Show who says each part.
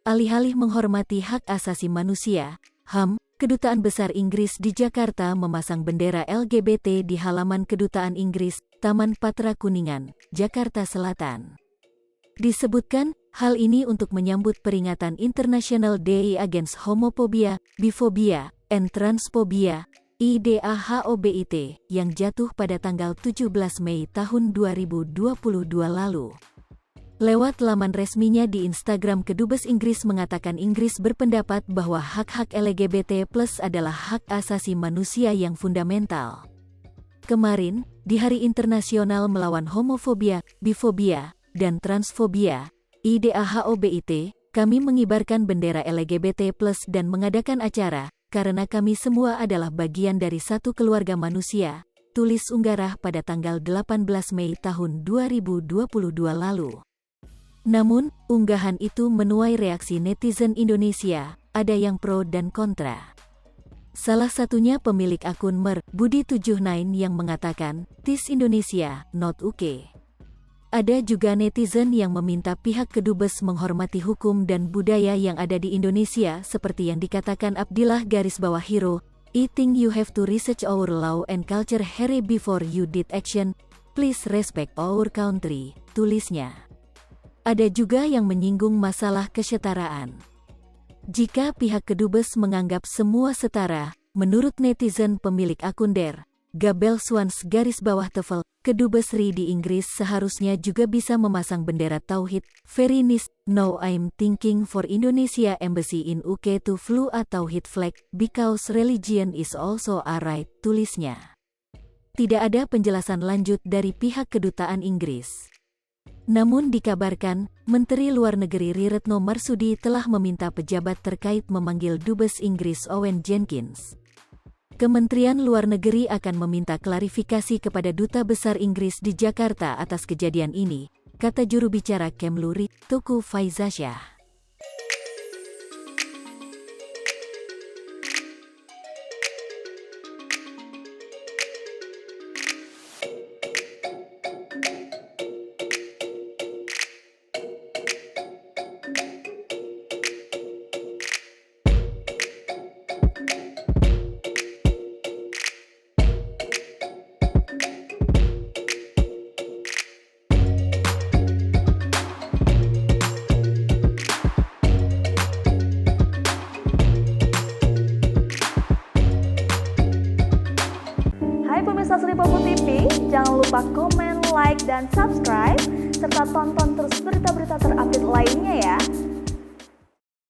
Speaker 1: Alih-alih menghormati hak asasi manusia, HAM, Kedutaan Besar Inggris di Jakarta memasang bendera LGBT di halaman Kedutaan Inggris, Taman Patra Kuningan, Jakarta Selatan. Disebutkan, hal ini untuk menyambut peringatan International Day Against Homophobia, Biphobia, and Transphobia, IDAHOBIT, yang jatuh pada tanggal 17 Mei tahun 2022 lalu. Lewat laman resminya di Instagram, Kedubes Inggris mengatakan Inggris berpendapat bahwa hak-hak LGBT+ adalah hak asasi manusia yang fundamental. Kemarin, di Hari Internasional Melawan Homofobia, Bifobia, dan Transfobia, IDAHOBIT, kami mengibarkan bendera LGBT+ dan mengadakan acara, karena kami semua adalah bagian dari satu keluarga manusia, tulis Unggarah pada tanggal 18 Mei tahun 2022 lalu. Namun, unggahan itu menuai reaksi netizen Indonesia, ada yang pro dan kontra. Salah satunya pemilik akun Budi79 yang mengatakan, "This Indonesia, not UK." Ada juga netizen yang meminta pihak Kedubes menghormati hukum dan budaya yang ada di Indonesia seperti yang dikatakan Abdillah Hero, "I think you have to research our law and culture here before you did action. Please respect our country," tulisnya. Ada juga yang menyinggung masalah kesetaraan. Jika pihak Kedubes menganggap semua setara, menurut netizen pemilik akun Gabel Swans _TEFL, Kedubes RI di Inggris seharusnya juga bisa memasang bendera Tauhid, very nice. Now I'm thinking for Indonesia Embassy in UK to fly a Tauhid flag, because religion is also a right, tulisnya. Tidak ada penjelasan lanjut dari pihak Kedutaan Inggris. Namun dikabarkan, Menteri Luar Negeri Retno Marsudi telah meminta pejabat terkait memanggil Dubes Inggris Owen Jenkins. Kementerian Luar Negeri akan meminta klarifikasi kepada Duta Besar Inggris di Jakarta atas kejadian ini, kata juru bicara Kemlu RI, Tuku Faizasyah.
Speaker 2: Hai pemirsa Sri Popo TV, jangan lupa komen, like, dan subscribe, serta tonton terus berita-berita terupdate lainnya ya.